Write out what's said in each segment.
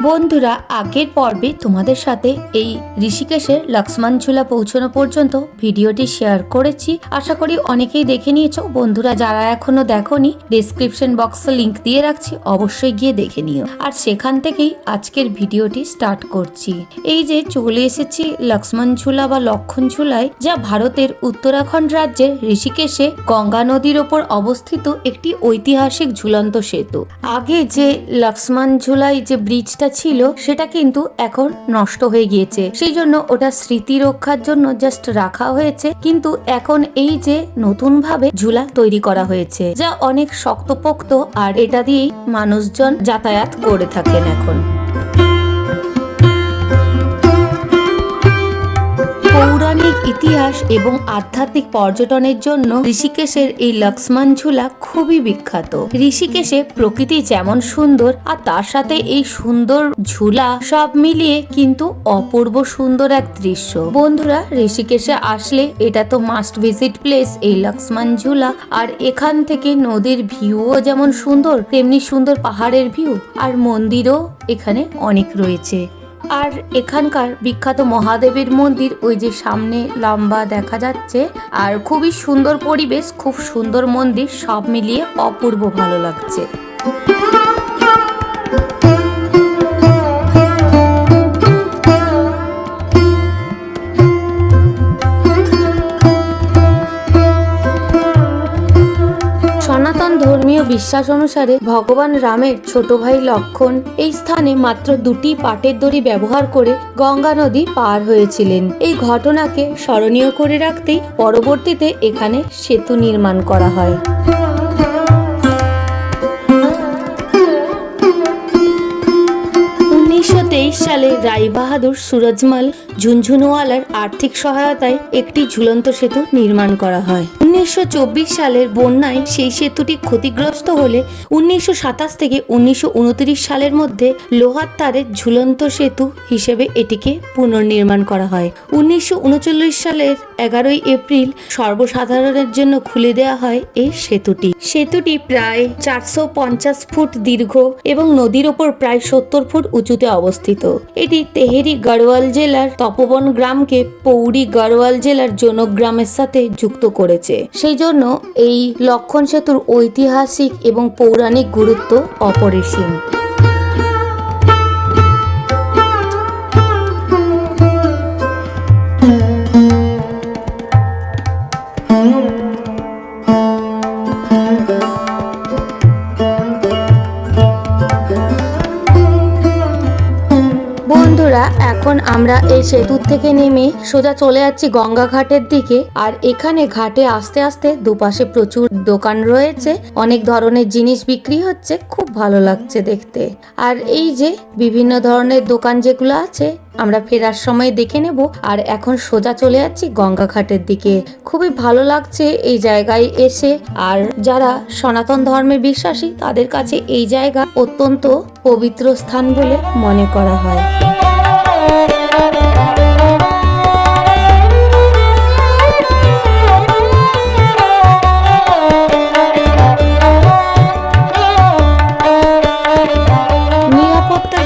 বন্ধুরা, আগের পর্বে তোমাদের সাথে এই ঋষিকেশের লক্ষ্মণ ঝুলা পৌঁছানো পর্যন্ত ভিডিওটি শেয়ার করেছি। আশা করি অনেকেই দেখে নিয়েছো। বন্ধুরা, যারা এখনো দেখোনি, ডেসক্রিপশন বক্সে লিংক দিয়ে রাখছি, অবশ্যই গিয়ে দেখে নিও। আর সেখান থেকেই আজকের ভিডিওটি স্টার্ট করছি। এই যে চলে এসেছি লক্ষ্মণ ঝুলা বা লক্ষণ ঝুলায়, যা ভারতের উত্তরাখণ্ড রাজ্যের ঋষিকেশে গঙ্গা নদীর ওপর অবস্থিত একটি ঐতিহাসিক ঝুলন্ত সেতু। আগে যে লক্ষ্মণ ঝুলায় যে ব্রিজটা ছিল সেটা কিন্তু এখন নষ্ট হয়ে গিয়েছে, সেই জন্য ওটা স্মৃতি রক্ষার জন্য জাস্ট রাখা হয়েছে। কিন্তু এখন এই যে নতুন ভাবে ঝুলা তৈরি করা হয়েছে, যা অনেক শক্তপোক্ত, আর এটা দিয়েই মানুষজন যাতায়াত করে থাকেন এখন। পৌরাণিক ইতিহাস এবং আধ্যাত্মিক পর্যটনের জন্য ঋষিকেশের এই লক্ষ্মণ ঝুলা খুবই বিখ্যাত। ঋষিকেশে প্রকৃতি যেমন সুন্দর, আর তার সাথে এই সুন্দর ঝুলা, সব মিলিয়ে কিন্তু অপূর্ব সুন্দর এক দৃশ্য। বন্ধুরা, ঋষিকেশে আসলে এটা তো মাস্ট ভিজিট প্লেস এই লক্ষ্মণ ঝুলা। আর এখান থেকে নদীর ভিউও যেমন সুন্দর, তেমনি সুন্দর পাহাড়ের ভিউ, আর মন্দিরও এখানে অনেক রয়েছে। আর এখানকার বিখ্যাত মহাদেবের মন্দির ওই যে সামনে লম্বা দেখা যাচ্ছে, আর খুবই সুন্দর পরিবেশ, খুব সুন্দর মন্দির, সব মিলিয়ে অপূর্ব ভালো লাগছে। সনাতন ধর্মীয় বিশ্বাস অনুসারে ভগবান রামের ছোট ভাই লক্ষণ এই স্থানে মাত্র দুটি পাটের দড়ি ব্যবহার করে গঙ্গা নদী পার হয়েছিলেন। এই ঘটনাকে স্মরণীয় করে রাখতেই পরবর্তীতে এখানে সেতু নির্মাণ করা হয়। 1923 সালে রাই বাহাদুর সুরজমাল ঝুনঝুনওয়ালার আর্থিক সহায়তায় একটি ঝুলন্ত সেতু নির্মাণ করা হয়। 1924 সালের বন্যায় সেই সেতুটি ক্ষতিগ্রস্ত হলে 1927 থেকে 1929 সালের মধ্যে লোহার তারের ঝুলন্ত সেতু হিসেবে এটিকে পুনর্নির্মাণ করা হয়। 1939 সালের 11 এপ্রিল সর্বসাধারণের জন্য খুলে দেওয়া হয় এই সেতুটি। সেতুটি প্রায় 450 ফুট দীর্ঘ এবং নদীর ওপর প্রায় 70 ফুট উঁচুতে অবস্থিত। এটি তেহেরি গড়ওয়াল জেলার তপবন গ্রামকে পৌরি গড়ওয়াল জেলার জনক গ্রামের সাথে যুক্ত করেছে। সেই জন্য এই লক্ষণ সেতুর ঐতিহাসিক এবং পৌরাণিক গুরুত্ব অপরিসীম। বন্ধুরা, এখন আমরা এই সেতুর থেকে নেমে সোজা চলে যাচ্ছি গঙ্গা ঘাটের দিকে। আর এখানে ঘাটে আস্তে আস্তে দুপাশে প্রচুর দোকান রয়েছে, অনেক ধরনের জিনিস বিক্রি হচ্ছে, খুব ভালো লাগছে দেখতে। আর এই যে বিভিন্ন ধরনের দোকান যেগুলো আছে আমরা ফেরার সময় দেখে নেব। আর এখন সোজা চলে যাচ্ছি গঙ্গা ঘাটের দিকে। খুবই ভালো লাগছে এই জায়গায় এসে। আর যারা সনাতন ধর্মে বিশ্বাসী তাদের কাছে এই জায়গা অত্যন্ত পবিত্র স্থান বলে মনে করা হয়।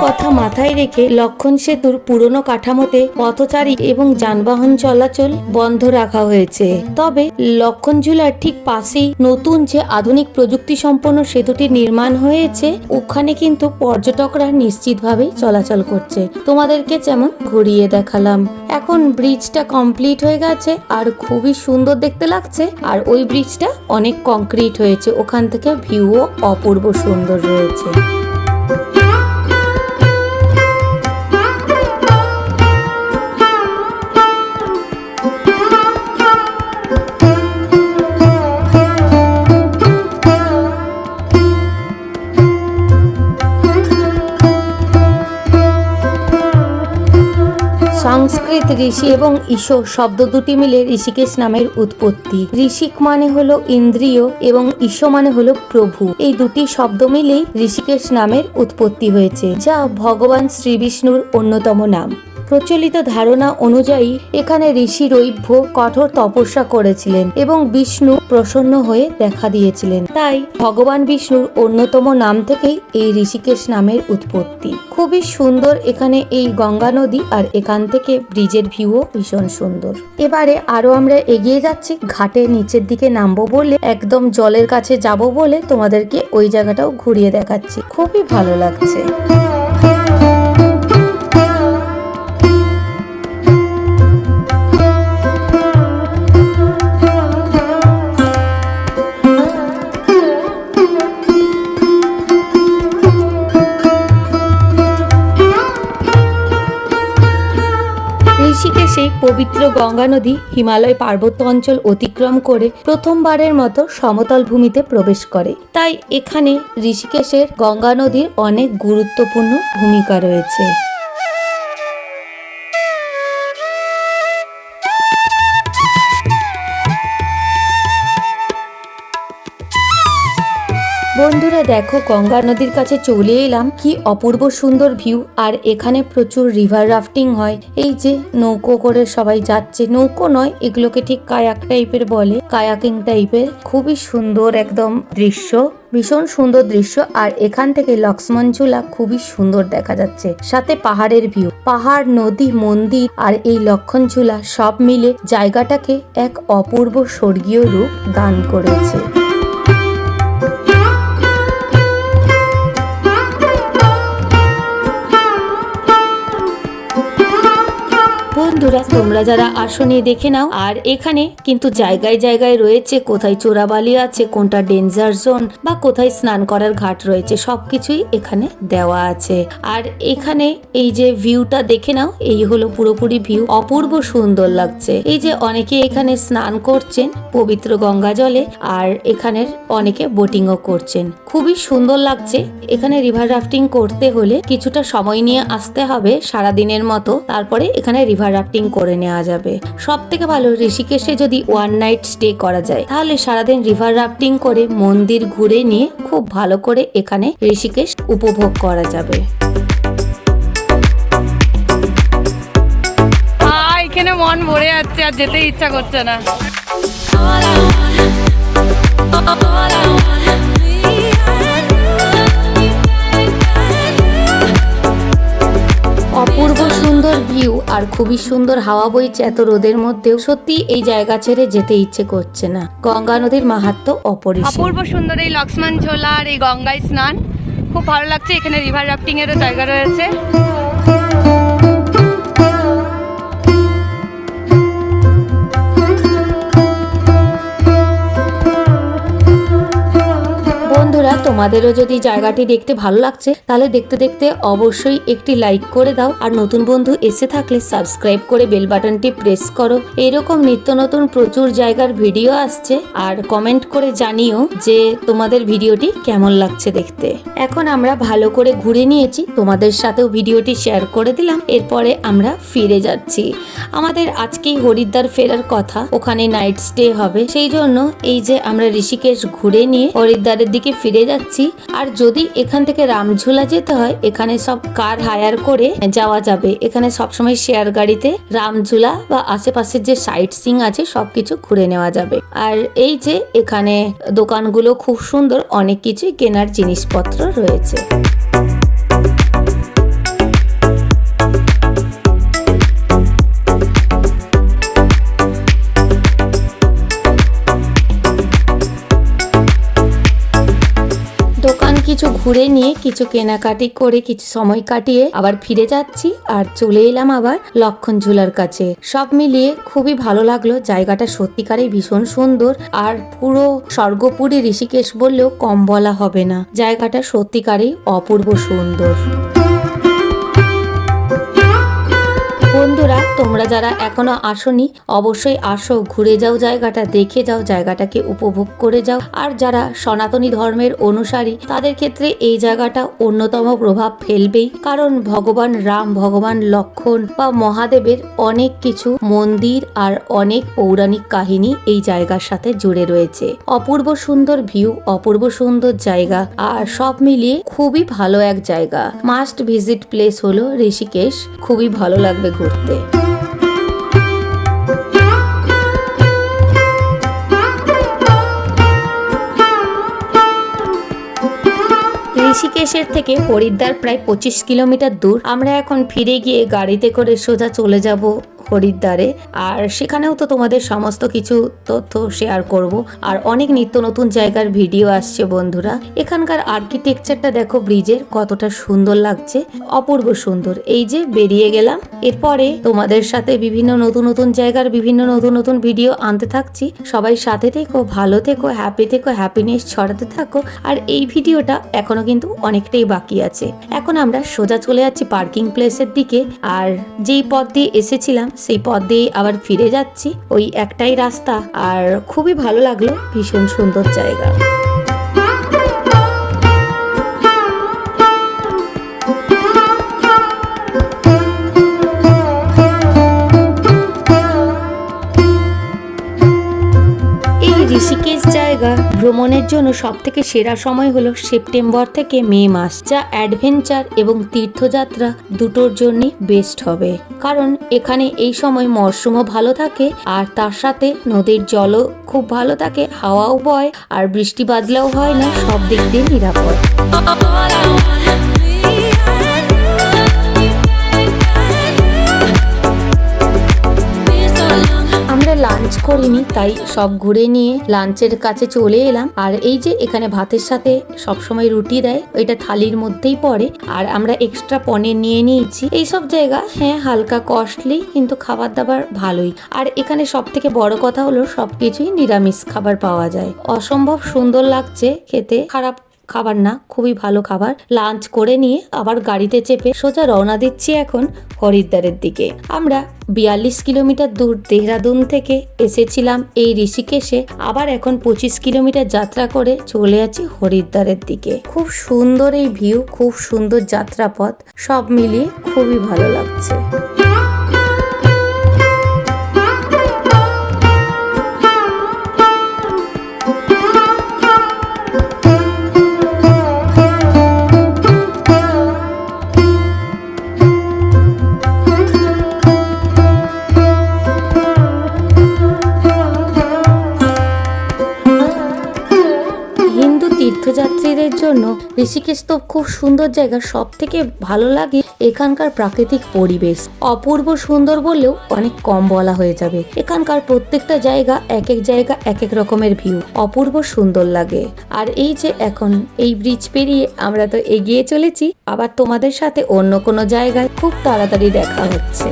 কথা মাথায় রেখে লক্ষণ সেতুর পুরনো কাঠামোতে পথচারী এবং যানবাহন চলাচল বন্ধ রাখা হয়েছে। তবে লক্ষণ ঝুলার ঠিক পাশেই নতুন যে আধুনিক প্রযুক্তি সম্পন্ন সেতুটি নির্মাণ হয়েছে, ওখানে কিন্তু পর্যটকরা নিশ্চিতভাবেই চলাচল করছে। তোমাদেরকে যেমন ঘুরিয়ে দেখালাম। এখন ব্রিজটা কমপ্লিট হয়ে গেছে আর খুবই সুন্দর দেখতে লাগছে। আর ওই ব্রিজটা অনেক কংক্রিট হয়েছে, ওখান থেকে ভিউও অপূর্ব সুন্দর রয়েছে। সংস্কৃত ঋষি এবং ঈশো শব্দ দুটি মিলে ঋষিকেশ নামের উৎপত্তি। ঋষিক মানে হলো ইন্দ্রিয় এবং ঈশো মানে হলো প্রভু। এই দুটি শব্দ মিলেই ঋষিকেশ নামের উৎপত্তি হয়েছে, যা ভগবান শ্রী বিষ্ণুর অন্যতম নাম। প্রচলিত ধারণা অনুযায়ী এখানে ঋষি রৈভ্য কঠোর তপস্যা করেছিলেন এবং বিষ্ণু প্রসন্ন হয়ে দেখা দিয়েছিলেন। তাই ভগবান বিষ্ণুর অন্যতম নাম থেকেই এই ঋষিকেশ নামের উৎপত্তি। খুবই সুন্দর এখানে এই গঙ্গা নদী, আর এখান থেকে ব্রিজের ভিউও ভীষণ সুন্দর। এবারে আরো আমরা এগিয়ে যাচ্ছি, ঘাটের নিচের দিকে নামবো বলে, একদম জলের কাছে যাব বলে তোমাদেরকে ওই জায়গাটাও ঘুরিয়ে দেখাচ্ছি। খুবই ভালো লাগছে। ঋষিকেশে পবিত্র গঙ্গা নদী হিমালয় পার্বত্য অঞ্চল অতিক্রম করে প্রথমবারের মতো সমতল ভূমিতে প্রবেশ করে। তাই এখানে ঋষিকেশের গঙ্গা নদীর অনেক গুরুত্বপূর্ণ ভূমিকা রয়েছে। বন্ধুরা দেখো, গঙ্গা নদীর কাছে চলে এলাম। কি অপূর্ব সুন্দর ভিউ। আর এখানে প্রচুর রিভার রাফটিং হয়। এই যে নৌকো করে সবাই যাচ্ছে, নৌকো নয় এগুলোকে ঠিক কায়াক টাইপের বলে, কায়াকিং টাইপের। খুবই সুন্দর একদম দৃশ্য, ভীষণ সুন্দর দৃশ্য। আর এখান থেকে লক্ষ্মণ ঝুলা খুবই সুন্দর দেখা যাচ্ছে, সাথে পাহাড়ের ভিউ, পাহাড়, নদী, মন্দির আর এই লক্ষ্মণ ঝুলা সব মিলে জায়গাটাকে এক অপূর্ব স্বর্গীয় রূপ দান করেছে। বন্ধুরা তোমরা যারা আসনি দেখে নাও। আর এখানে কিন্তু জায়গায় জায়গায় রয়েছে কোথায় চোরাবালি আছে, কোনটা ডেঞ্জার জোন, বা কোথায় স্নান করার ঘাট রয়েছে, সবকিছুই এখানে দেওয়া আছে। আর এখানে এই যে ভিউটা দেখে নাও, এই হলো পুরোপুরি ভিউ, অপূর্ব সুন্দর লাগছে। এই যে অনেকে এখানে স্নান করছেন পবিত্র গঙ্গা জলে, আর এখানের অনেকে বোটিংও করছেন। খুবই সুন্দর লাগছে। এখানে রিভার রাফটিং করতে হলে কিছুটা সময় নিয়ে আসতে হবে সারাদিনের মতো, তারপরে এখানে রিভার রাফটিং করে নেওয়া যাবে। সব থেকে ভালো ঋষিকেশে যদি ওয়ান নাইট স্টে করা যায়, তাহলে সারাদিন রিভার রাফটিং করে মন্দির ঘুরে নিয়ে খুব ভালো করে এখানে ঋষিকেশ উপভোগ করা যাবে। এখানে মন ভরে যাচ্ছে, আর যেতে ইচ্ছা করছে না। অপূর্ব সুন্দর ভিউ আর খুবই সুন্দর হাওয়া বইছে এত রোদের মধ্যেও। সত্যি এই জায়গা ছেড়ে যেতে ইচ্ছে করছে না। গঙ্গা নদীর মাহাত্ম্য অপরিসীম। অপূর্ব সুন্দর এই লক্ষ্মণ ঝোলা আর এই গঙ্গায় স্নান খুব ভালো লাগছে। এখানে রিভার রাফটিং এরও জায়গা রয়েছে। বন্ধুরা তোমাদেরও যদি জায়গাটি দেখতে ভালো লাগছে, তাহলে দেখতে দেখতে অবশ্যই একটি লাইক করে দাও। আর নতুন বন্ধু এসে থাকলে সাবস্ক্রাইব করে বেল বাটনটি প্রেস করো। এরকম নিত্য নতুন প্রচুর জায়গার ভিডিও আসছে, আর কমেন্ট করে জানিও যে তোমাদের ভিডিওটি কেমন লাগছে দেখতে। এখন আমরা ভালো করে ঘুরে নিয়েছি, তোমাদের সাথেও ভিডিওটি শেয়ার করে দিলাম। এরপরে আমরা ফিরে যাচ্ছি। আমাদের আজকেই হরিদ্বার ফেরার কথা, ওখানে নাইট স্টে হবে। সেই জন্য এই যে আমরা ঋষিকেশ ঘুরে নিয়ে হরিদ্বারের দিকে ফিরে যাচ্ছি। আর যদি এখান থেকে রামঝুলা যেতে হয়, এখানে সব কার হায়ার করে যাওয়া যাবে। এখানে সবসময় শেয়ার গাড়িতে রামঝুলা বা আশেপাশের যে সাইট সিং আছে সবকিছু ঘুরে নেওয়া যাবে। আর এই যে এখানে দোকানগুলো খুব সুন্দর, অনেক কিছুই কেনার জিনিসপত্র রয়েছে। কিছু ঘুরে নিয়ে কিছু কেনাকাটি করে কিছু সময় কাটিয়ে আবার ফিরে যাচ্ছি। আর চলে এলাম আবার লক্ষ্মণ ঝুলার কাছে। সব মিলিয়ে খুবই ভালো লাগলো। জায়গাটা সত্যিকারেই ভীষণ সুন্দর, আর পুরো স্বর্গপুরী ঋষিকেশ বললেও কম বলা হবে না। জায়গাটা সত্যিকারেই অপূর্ব সুন্দর। বন্ধুরা তোমরা যারা এখনো আসোনি অবশ্যই আসো, ঘুরে যাও, জায়গাটা দেখে যাও, জায়গাটাকে উপভোগ করে যাও। আর যারা সনাতনী ধর্মের অনুসারী তাদের ক্ষেত্রে এই জায়গাটা অন্যতম প্রভাব ফেলবেই, কারণ ভগবান রাম, ভগবান লক্ষণ বা মহাদেবের অনেক কিছু মন্দির আর অনেক পৌরাণিক কাহিনী এই জায়গার সাথে জুড়ে রয়েছে। অপূর্ব সুন্দর ভিউ, অপূর্ব সুন্দর জায়গা, আর সব মিলিয়ে খুবই ভালো এক জায়গা। মাস্ট ভিজিট প্লেস হলো ঋষিকেশ, খুবই ভালো লাগবে ঘুরতে। ঋষিকেশের থেকে হরিদ্বার প্রায় 25 কিলোমিটার দূর। আমরা এখন ফিরে গিয়ে গাড়িতে করে সোজা চলে যাব হরিদ্বারে, আর সেখানেও তো তোমাদের সমস্ত কিছু তথ্য শেয়ার করব। আর অনেক নিত্য নতুন জায়গার ভিডিও আসছে বন্ধুরা। এখানকার আর্কিটেকচারটা দেখো, ব্রিজের কতটা সুন্দর লাগছে, অপূর্ব সুন্দর। এই যে বেরিয়ে গেলাম, এরপরে তোমাদের সাথে বিভিন্ন নতুন নতুন জায়গার বিভিন্ন নতুন নতুন ভিডিও আনতে থাকছি। সবাই সাথে থেকো, ভালো থেকো, হ্যাপি থেকো, হ্যাপিনেস ছড়াতে থাকো। আর এই ভিডিওটা এখনো কিন্তু অনেকটাই বাকি আছে। এখন আমরা সোজা চলে যাচ্ছি পার্কিং প্লেসের দিকে, আর যেই পথ দিয়ে এসেছিলাম সেই পথ দিয়ে আবার ফিরে যাচ্ছি। ওই একটাই রাস্তা, আর খুবই ভালো লাগলো, ভীষণ সুন্দর জায়গা। ঋষিকেশ জায়গা ভ্রমণের জন্য সবথেকে সেরা সময় হলো সেপ্টেম্বর থেকে মে মাস, যা অ্যাডভেঞ্চার এবং তীর্থযাত্রা দুটোর জন্যই বেস্ট হবে, কারণ এখানে এই সময় মরশুমও ভালো থাকে, আর তার সাথে নদীর জলও খুব ভালো থাকে, হাওয়াও বয়, আর বৃষ্টি বাদলাও হয় না, সব দিক দিয়ে নিরাপদ। লাঞ্চ করিনি, তাই সব ঘুরে নিয়ে লাঞ্চের কাছে চলে এলাম। আর এই যে এখানে ভাতের সাথে সবসময় রুটি দেয়, ওইটা থালির মধ্যেই পড়ে, আর আমরা এক্সট্রা পনির নিয়ে নিয়েছি। এইসব জায়গা হ্যাঁ হালকা কস্টলি, কিন্তু খাবার দাবার ভালোই। আর এখানে সব থেকে বড় কথা হলো সবকিছুই নিরামিষ খাবার পাওয়া যায়। অসম্ভব সুন্দর লাগছে খেতে, খারাপ খাবার না, খুবই ভালো খাবার। লাঞ্চ করে নিয়ে আবার গাড়িতে চেপে সোজা রওনা দিচ্ছি এখন হরিদ্বারের দিকে। আমরা 42 কিলোমিটার দূর দেহরাদুন থেকে এসেছিলাম এই ঋষিকেশে, আবার এখন 25 কিলোমিটার যাত্রা করে চলে যাচ্ছি হরিদ্বারের দিকে। খুব সুন্দর এই ভিউ, খুব সুন্দর যাত্রাপথ, সব মিলিয়ে খুবই ভালো লাগছে। তীর্থযাত্রীদের জন্য ঋষিকেশ তো খুব সুন্দর জায়গা। সব থেকে ভালো লাগে এখানকার প্রাকৃতিক পরিবেশ, অপূর্ব সুন্দর বললেও অনেক কম বলা হয়ে যাবে। এখানকার প্রত্যেকটা জায়গা এক এক রকমের ভিউ, অপূর্ব সুন্দর লাগে। আর এই যে এখন এই ব্রিজ পেরিয়ে আমরা তো এগিয়ে চলেছি, আবার তোমাদের সাথে অন্য কোনো জায়গায় খুব তাড়াতাড়ি দেখা হচ্ছে।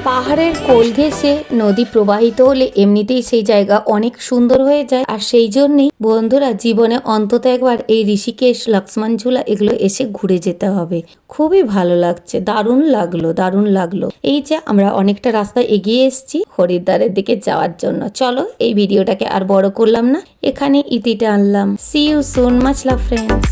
পাহাড়ের কোল ঘেঁষে নদী প্রবাহিত হলে এমনিতেই সেই জায়গা অনেক সুন্দর হয়ে যায়। আর সেই জন্যই বন্ধুরা জীবনে অন্তত একবার এই ঋষিকেশ, লক্ষ্মণ ঝুলা এগুলো এসে ঘুরে যেতে হবে। খুবই ভালো লাগছে, দারুণ লাগলো। এই যে আমরা অনেকটা রাস্তা এগিয়ে এসেছি হরিদ্বারের দিকে যাওয়ার জন্য। চলো এই ভিডিওটাকে আর বড় করলাম না, এখানে ইতিটা আনলাম। See you soon, much love friends.